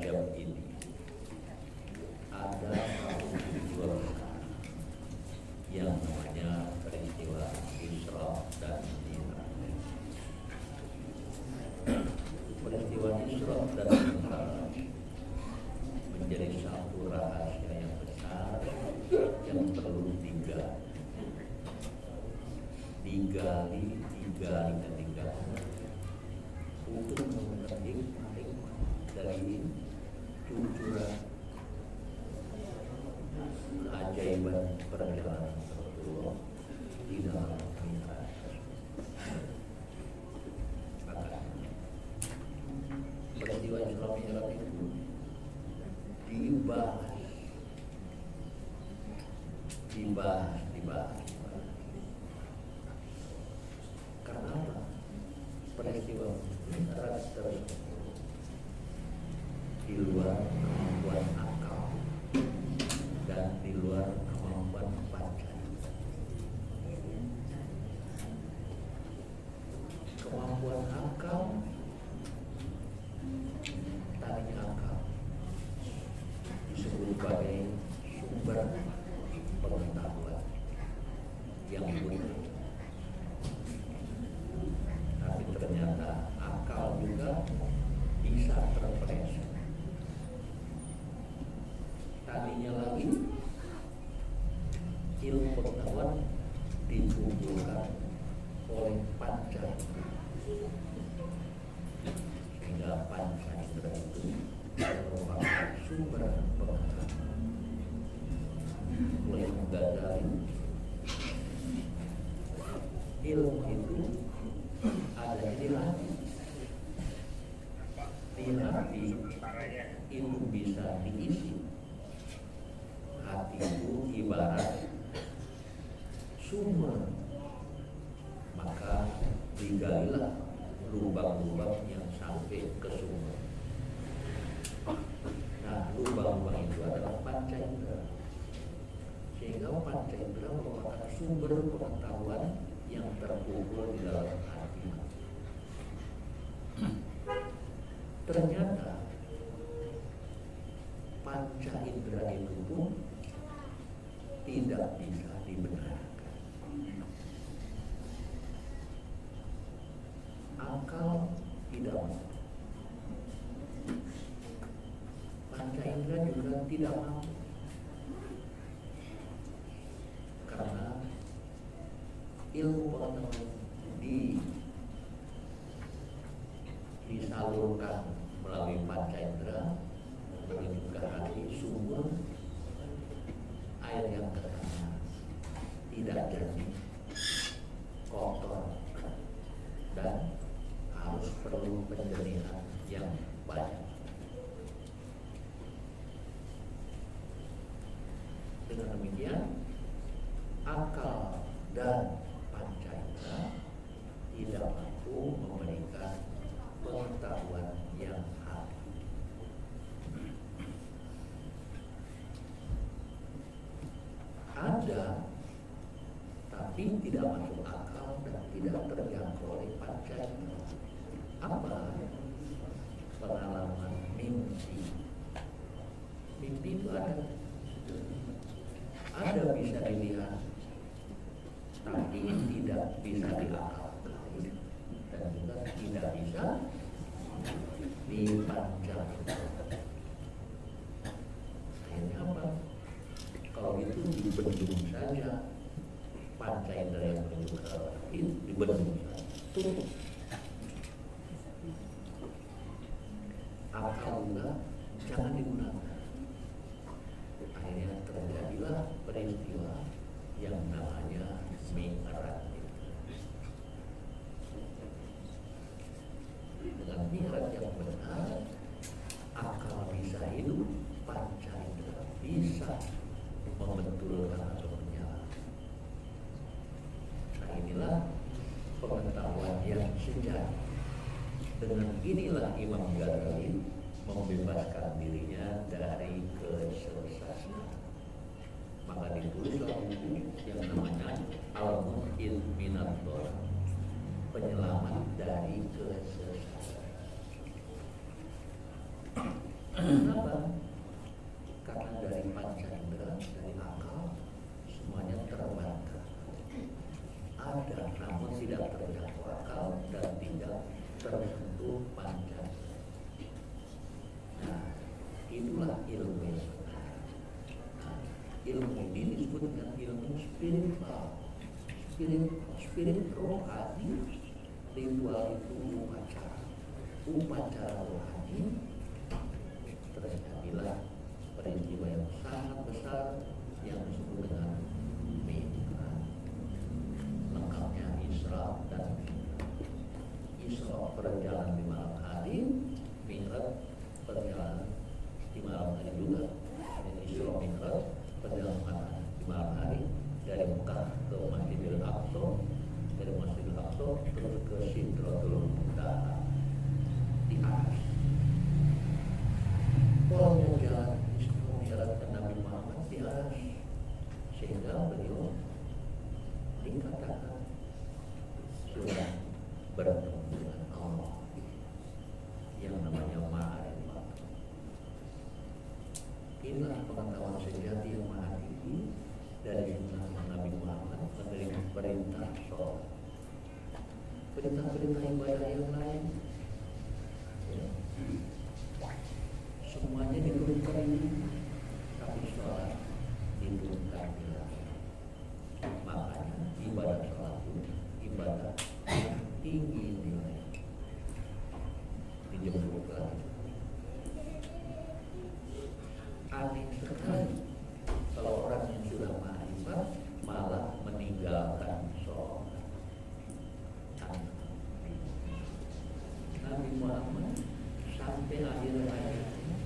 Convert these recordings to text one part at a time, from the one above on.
Rajab ini ada satu peristiwa besar yang namanya peristiwa Isra dan Mi'raj. Peristiwa Isra dan Mi'raj menjadi satu rahasia yang besar yang perlu digali untuk memetik hikmah dari cucuran keajaiban perjalanan Rasulullah di dalam Mi'raj. Maka peristiwa Isra Mi'raj itu dibahas. Karena apa? Peristiwa Mi'raj tersebut di luar kemampuan akal dan di luar kemampuan baca. Kemampuan akal, tadinya akal disebut sebagai sumber pengetahuan yang benar. Tapi ternyata akal juga bisa terpeleset. Tadinya lagi ilmu pengetahuan dikumpulkan oleh panca, sehingga panca indera itu merupakan sumber pengetahuan. Mulai menggali ilmu itu ada di hati. Di hati itu bisa diisi. Hati itu ibarat sumur, maka digalilah lubang-lubang yang sampai ke sumur. Nah, lubang-lubang itu adalah panca indera, sehingga panca indera merupakan sumber pengetahuan yang terkumpul di dalam hati. Ternyata panca indera itu pun tidak bisa dibenarkan. Akal tidak mampu, panca indera juga tidak mampu, karena ilmu pengetahuan disalurkan melalui panca indera menuju ke hati sumber air yang kesana tidak jernih, kotor, dan harus perlu penjernihan yang banyak. Dengan demikian, akal dan panca indera tidak mampu memberikan pengetahuan yang hati. Ada, tapi tidak masuk akal dan tidak terjangkau oleh panca indera. Apa? Pengalaman mimpi. Mimpi itu ada bisa dilihat, tapi tidak bisa diakalkan dan juga tidak bisa dipanjang. Akhirnya apa? Kalau itu dibendung saja, panca indera yang menuju ke hati dibendung saja, tutup. Akal juga jangan digunakan. Akhirnya terjadilah peristiwa yang namanya Mi'raj. Dengan Mi'raj yang benar, akal bisa hidup, panca indera bisa membetulkan atau menyala. Nah, inilah pengetahuan yang sejati. Dengan inilah Imam Ghazali membebaskan dirinya dari kesesatan. Maka ditulislah buku yang namanya Al-Munqidh Minadh Dhalal, penyelamat dari kesesatan. Kenapa? Karena dari panca indera, dari akal, semuanya terbantah. Ada, namun tidak terjangkau akal dan tidak tersentuh panca. Nah, itulah ilmu yang benar. Nah, ilmu ini disebut dengan ilmu spiritual. Spirit rohani, ritual itu upacara rohani, terjadilah peristiwa yang sangat besar yang disebut dengan Mi'raj. Lengkapnya Isra dan Mi'raj. Isra berjalan di malam hari, Mi'raj berjalan di malam hari juga. Dan Isra Mi'raj berjalan di malam hari dari Mekah ke Masjidil Aqsa, dari Masjidil Aqsa terus ke Sidratul Muntaha di atas. Polanya jalan Isra Mi'raj dan Nabi Muhammad di atas, sehingga beliau dikatakan sudah bertemu dengan Allah yang namanya Ma'rifat. Inilah pengetahuan sejati yang maha tinggi dari sunnah Nabi Muhammad menerima perintah sholat. Perintah-perintah ibadah yang lain semuanya diturunkan, tapi sholat diturunkan bila. Makanya ibadah sholat itu ibadah yang tinggi nilai, dijemputkan. Aneh sekali kalau orang yang sudah ma'rifat malah meninggalkan sholat. Nabi Muhammad sampai akhir hayatnya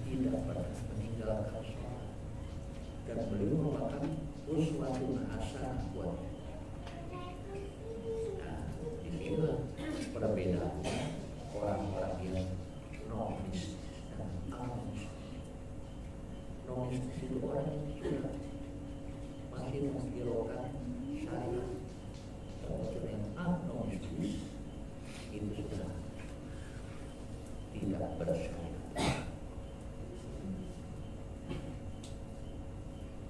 tidak pernah meninggalkan sholat, dan beliau merupakan uswatun hasanah buat. Nah, disinilah perbedaannya orang-orang yang nomis dan amis. Nomis itu orang yang sudah masih menghiraukan syariat, termasuk yang agnomis itu sudah tidak bersyariat.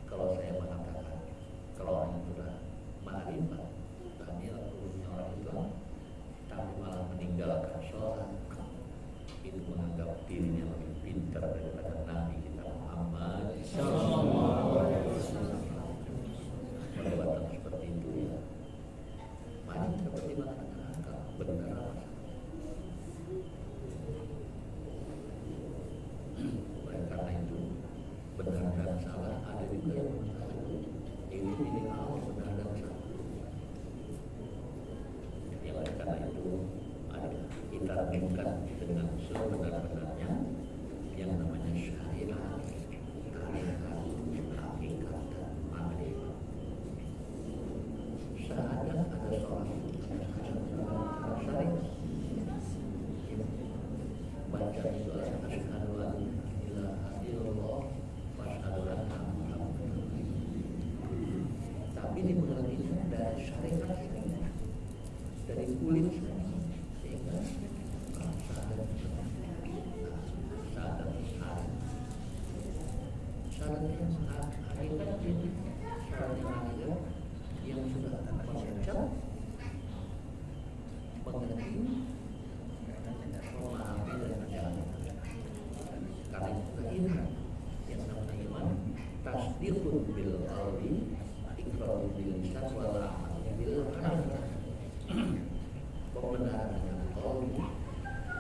Kalau saya mengatakan, kalau orang yang sudah ma'rifat, tadi lakunya orang Islam, tapi malah meninggalkan sholat, itu menganggap dirinya lebih pintar daripada Nabi kita Muhammad SAW. Perbuatan seperti itu ya, mari kita pertimbangkan akal, benar apa? Karena itu benar dan salah ada juga yang mengatakan ini Allah benar dan salah. Yang karena itu ada kita renungkan dengan sebenar-benarnya yang namanya syariat, tarikat, hakikat dan ma'rifat. Syahadat ada seorang syariat. Baca itu asyhadu an la ilaha illallah wa asyhadu anna Muhammadan rasulullah. Tapi dimengertinya dari syariat ini, dari kulit saja, sehingga syahadat yang hakikat ini syahadat yang sudah mengucap, mengerti, memahami dan menjalankan. Karena itu iman, yang namanya iman tasdiqun bil qalbi, iqrarun bil lisan wal amal bil arkan. Pembenaran dengan qalbi,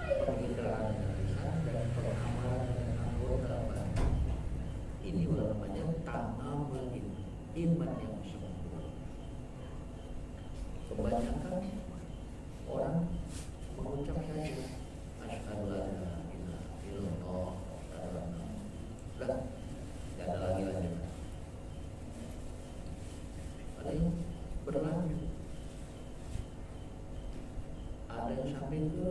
pengikraran dengan lisan, dan pengamalan dengan anggota badan. Ini namanya ta'amul iman yang sempurna. Kebanyakan orang mengucap saja asyhadu an la ilaha illallah, udah nggak ada lagi lanjutan. Ada yang berlanjut, ada yang sampai ke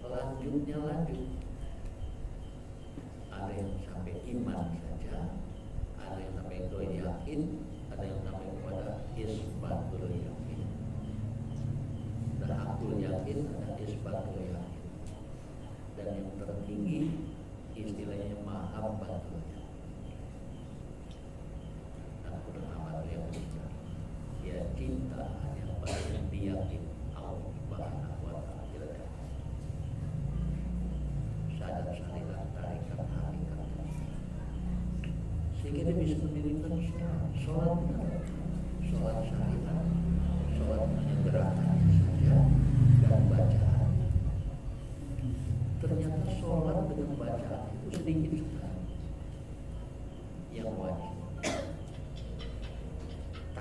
lanjutnya lanjut, ada yang sampai iman saja, ada yang sampai ke yakin, ada yang sampai kepada isbatul yakin. Dan hakul yakin ada isbatul yakin. Dan yang tertinggi istilahnya mahabbatullah. Aku nama yang berbicara. Ya cinta hanya pada yang diyakin Allah Subhanahu wa Ta'ala. Sadar syariat tarikat hakikat. Sehingga dia bisa mendirikan sholat benar, sholat syariat, sholat menyegerakannya saja dan bacaan. Ternyata sholat dengan bacaan itu sedikit sekali yang wajib.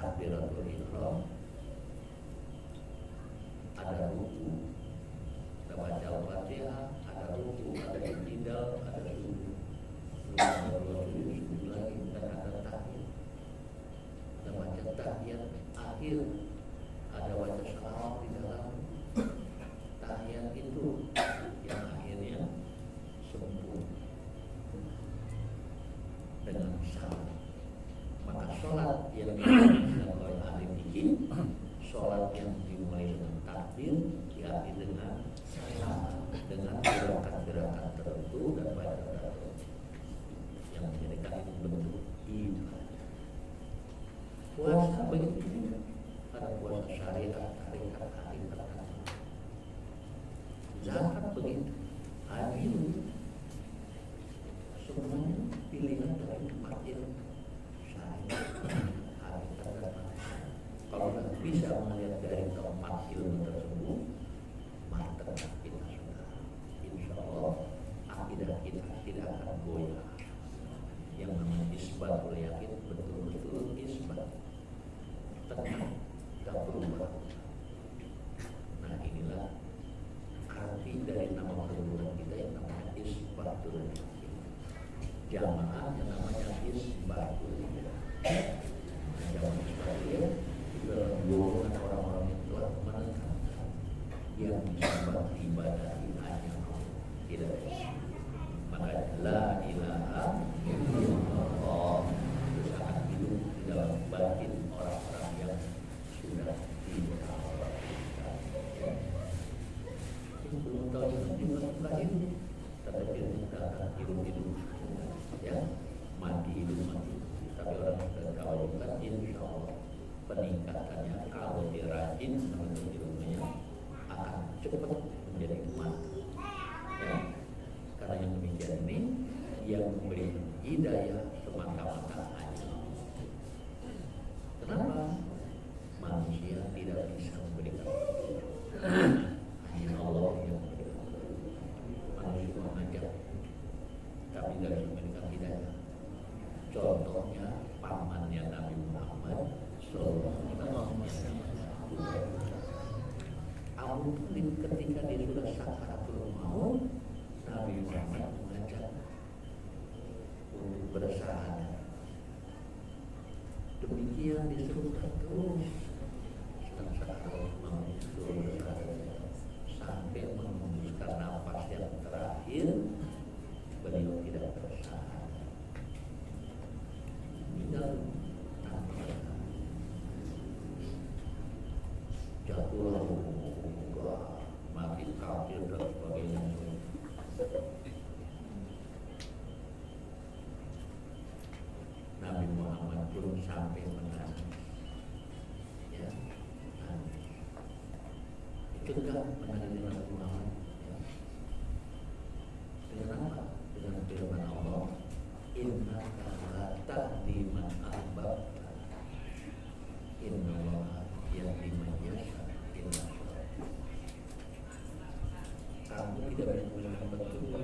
Takbiratul ihram, ada ruku, ada baca Al-Fatihah, ada ruku, ada i'tidal, ada sujud, sujud lagi, dan ada tahiyat, ada baca tahiyat akhir, ada baca salawat di dalam tahiyat itu yang akhirnya sempurna dengan salat. Maka sholat yang dilakukan oleh ahli fikih, sholat yang dimulai dengan takbir, diakhiri dengan gerakan-gerakan tertentu dan bacaan tertentu yang menjadikan itu bentuk ibadah. Puasa begitu juga, ada puasa syariat, tarikat, hakikat. Zakat begitu, haji semuanya pilihan dari umat ilmu. Kalau kita bisa melihat dari keempat ilmu tersebut, maka kita sudah insya Allah akidah kita tidak akan goyah. Yang namanya isbatul yakin, betul-betul isbat, tenang, tak berubah. Nah inilah arti dari nama perguruan kita yang namanya isbatul yakin. Jamaah yang namanya isbatul yakin. Jamaah isbatul yakin dalam golongan orang-orang yang telah menekankan yang bisa beribadah hanya Allah, tidak bisa. Maka la ilaha illallah itu sangat hidup di dalam batin orang-orang yang sudah tidak Allah. Yang belum tahu itu juga hidup, tetapi sudah akan hidup-hidup, ya mati hidup-mati. Tapi orang sudah tahu kan insya Allah peningkatannya kalau dia rajin menuntut ilmunya akan cepat menjadi emas. Ya, karena yang demikian ini yang memberi hidayah semata-mata hanya. Kenapa? Manusia tidak bisa memberikan hanya Allah yang memberikan. Manusia mengajak tapi tidak bisa memberikan hidayah. Contohnya pamannya Nabi Muhammad Abu Talib ketika dia sudah sakaratul maut, Nabi Muhammad mengajak untuk bersahadat. Demikian disuruhkan terus setelah sakaratul maut disuruh bersahadat sampai menghembuskan nafas yang terakhir, beliau tidak bersahadat. Tidak jatuhlah mati kafir dan sebagainya. Nabi Muhammad pun sampai menangis, ya, nangis. Itu enggak menangis Nabi Muhammad, ya. Dengan apa? Dengan firman Allah, innaka la tahdi man ahbabta, innallaha yahdi man yasha. Kamu tidak bisa melihat betul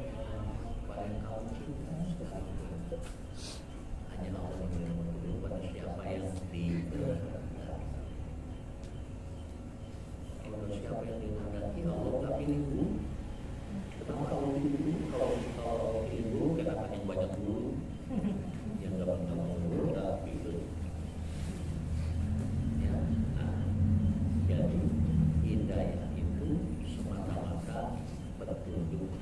pada yang kamu cinta. Hanya Allah yang boleh mengetahui pada siapa yang dikehendaki. Kalau siapa yang dikehendaki Allah tak pilih dulu. Kenapa Allah pilih dulu? Kalau Allah pilih dulu, kenapa yang banyak dulu? Yang nggak pernah dulu tapi itu. Ya, nah, jadi hidayah itu semata-mata petunjuk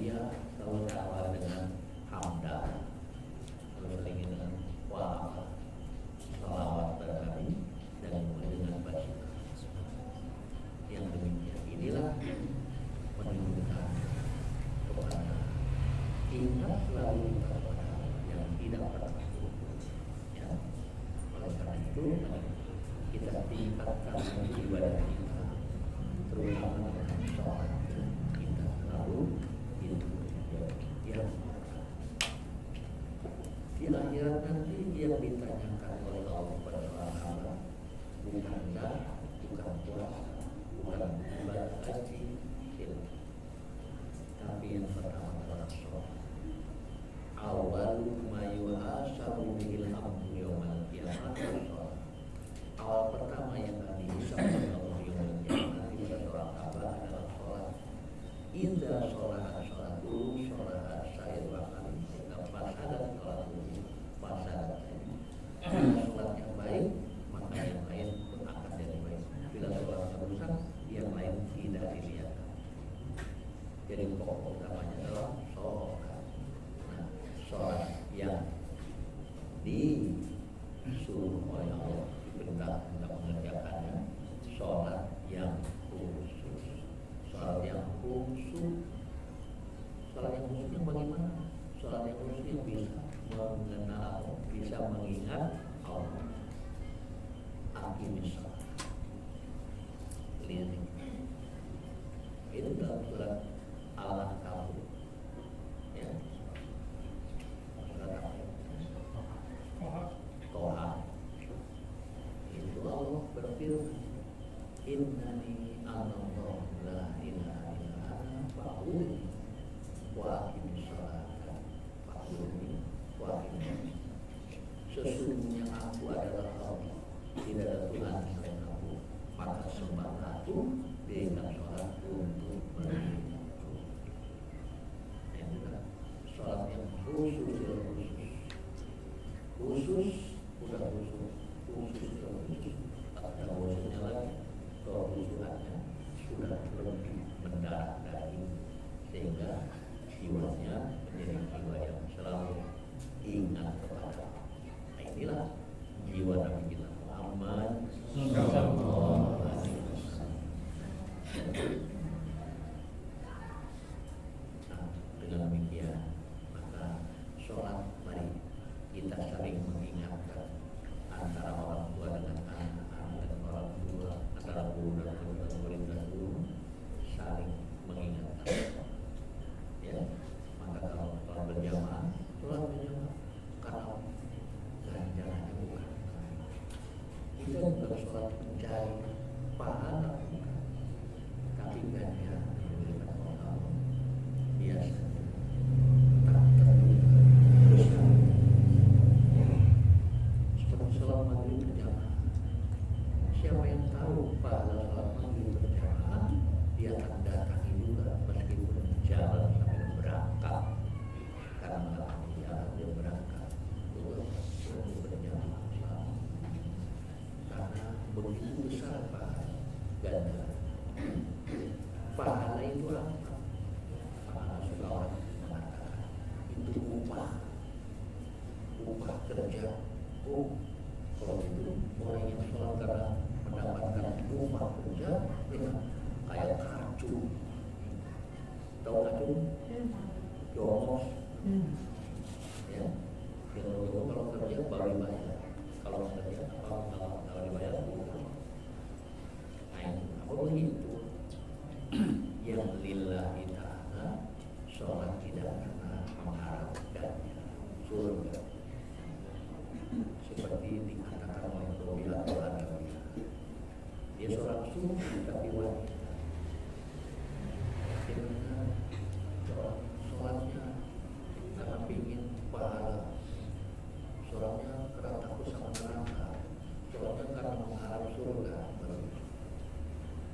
dia selalu awal dengan hamdah, selingi dengan wa salawat berkali dan dengan bacaan. Yang demikian inilah menunjukkan kepada ingat selalu kepada yang tidak pernah luput. Ya, oleh karena itu kita tingkatkan ibadah kita, terutama dengan sholat kita selalu itu yang di akhirat nanti yang ditanyakan oleh Allah kepada orang hamba bukan zakat, bukan puasa, bukan ibadah haji, tapi yang pertama adalah sholat. Awal ma yuhasabu bihil abdu yaumal qiyamah sholat. Awal pertama yang akan dihisab oleh Allah yaumal qiyamah pada seorang hamba adalah sholat. Idza sholat dulu sholat saya bahkan fasadat sholat dulu fasadat. Sholat yang baik maka yang lain pun akan jadi baik. Bila sholatnya rusak yang lain tidak dilihat. Jadi pokok utamanya adalah sholat. Nah, sholat yang disuruh oleh Allah diperintah untuk mengerjakannya, sholat yang khusus. Sholat yang khusus. Sholat yang khususnya bagaimana? Sholat yang khususnya bisa mengenal, bisa mengingat Allah. Aqimis sholat. Lihat itu dalam surat Al-Ankabut, ya, surat Toha. Itu Allah berfirman, Innani anallahu la ilaha illa ana fa'budni wa aqimis sholata fa'budni wa aqimis. Sesungguhnya aku adalah Allah, tidak ada Tuhan selain aku, maka sembahlah aku dengan sholat untuk mengingatku. Sholat yang khusus, udah khusus, ada khususnya lagi, kekhususannya sudah lebih mendalam dari sehingga jiwanya menjadi jiwa yang selalu ingat kepada. Nah, inilah jiwa Nabi kita Muhammad sallallahu alaihi wasallam. Nah, dengan demikian maka sholat mari kita saling mengingatkan antara orang tua dengan anak-anak dan orang tua, antara guru dan murid dan guru saling mengingatkan. Ya, maka kalau sholat berjamaah, karena ganjarannya bukan. Kita bukan sholat mencari pahala, tapi ganjaran diberikan oleh Allah biasa. Seperti sholat maghrib berjamaah. Siapa yang tahu pahala sholat maghrib berjamaah, dia akan datangi juga meskipun jalan sambil berangkat. Karena jalan dia berangkat untuk berjamaah. Karena begitu besar pahala ganjaran. Pahala itu apa? Pahala seorang mengatakan itu upah kerja. Oh, kalau itu orang yang sholat karena mendapatkan upah kerja, ya, kayak kartu. Tahu kartu? Jongos. Ya, kalau kerja baru dibayar. Kalau kerja kalau dibayar bukan. Nah, apa begitu? Yang lillahi ta'ala sholat tidak pernah mengharapkan surga. Seperti dikatakan oleh Robiatul Adawiyah, dia seorang sufi tapi wanita. Dia sholatnya karena ingin pahala, sholatnya karena takut sama neraka, sholatnya karena mengharap surga.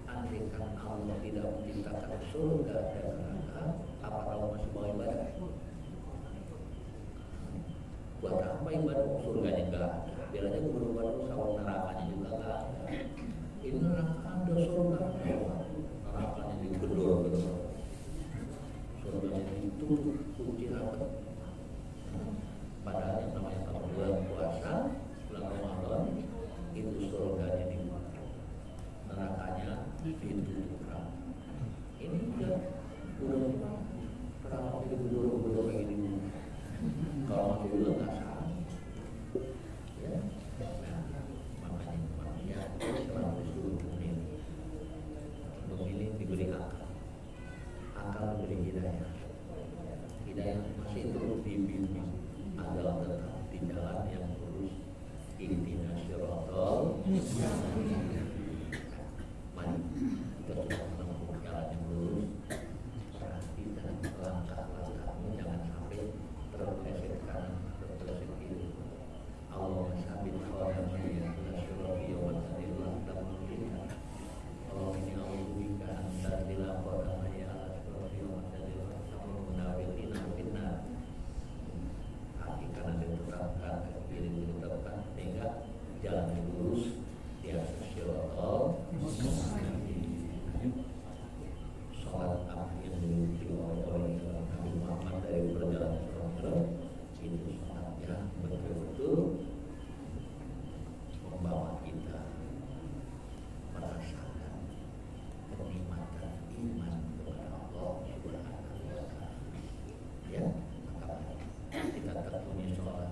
Andaikan Allah tidak menciptakan surga dan neraka, apa kalau masih mau ibadah? Buat apa ibadah? Surganya enggak ada. Biar aja gubernur sama nerakanya juga enggak ada. Ini neraka ada, surga ada. Nerakanya digedor-gedor, surganya kunci rapat. Padahal yang namanya kalau bulan puasa, bulan Ramadan itu surganya dibuka, nerakanya ditutup. Ini udah kalau itu dulu kayak gini. Kalau masih dulu nggak salah, ya. Nah, makanya manusia selalu disuruh memilih diberi akal diberi hidayah masih terus dibimbing agar tetap di jalan yang lurus. Ihdinas siratal mustaqim. Mari kita coba menempuh jalan yang lurus. Perhatikan langkah-langkahmu, jangan sampai terpeleset kanan, terpeleset kiri. Allah sabit qadamaya ila sirati yawma tadillah dan memberikan. Allah ini auzubika an tadillah qadamaya ala sirati yawma tadillah namun munafiqina finnar. Karena ditetapkan ke kiri ditetapkan sehingga jalan yang lurus di atas siratal mustaqim. Salat yang diikuti oleh Nabi Muhammad dari perjalanan Rasul itu salat yang betul-betul membawa kita merasakan kenikmatan iman kepada Allah Subhanahu wa Ta'ala. Ya, maka kita tekuni sholat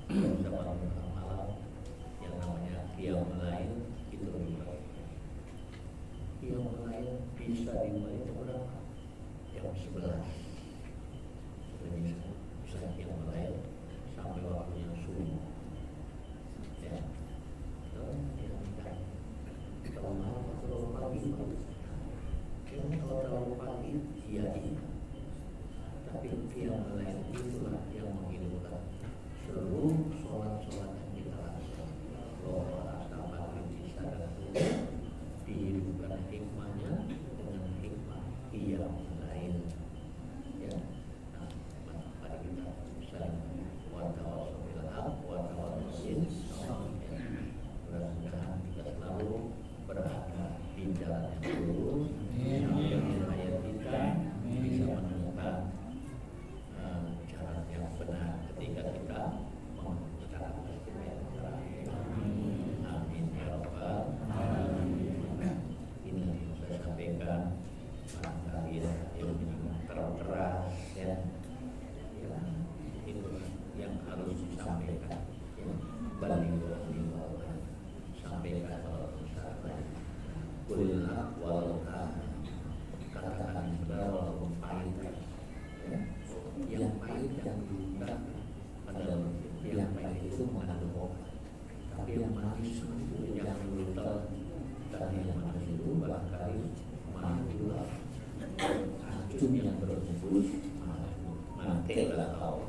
zaman malam yang namanya qiyamul lail itu lebih baik. Qiyamul lail bisa dimulai jam berapa? Jam 11. Bisa qiyamul lail sampai waktunya subuh. Ya. Kalau malam atau pagi, kalau terlalu pagi, iya. Tapi qiyamul lail itulah yang menghidupkan seluruh sholat-sholat yang kita lakukan. Loh, asal maghrib, isya dan subuh dihidupkan hikmahnya dengan hikmah qiyamul lail. Ya, nah, mari kita saling watawassaw bil haqq watawassaw bis sabr. Mudah-mudahan kita selalu berada di jalan yang lurus sampai hayat kita bisa menemukan jalan yang benar ketika kita mengucapkan istighfar. Amin ya rabbal alamin. Ini saya sampaikan barangkali yang tertera ya, itu yang harus disampaikan. Sampaikan kalau misalnya kulillah walau katakan benar walaupun pahit. Yang pahit yang diundang adalah yang pahit itu mengandung obat, tapi yang manis itu yang brutal dan yang manis itu barangkali manula racun yang berbungkus mati lah kau.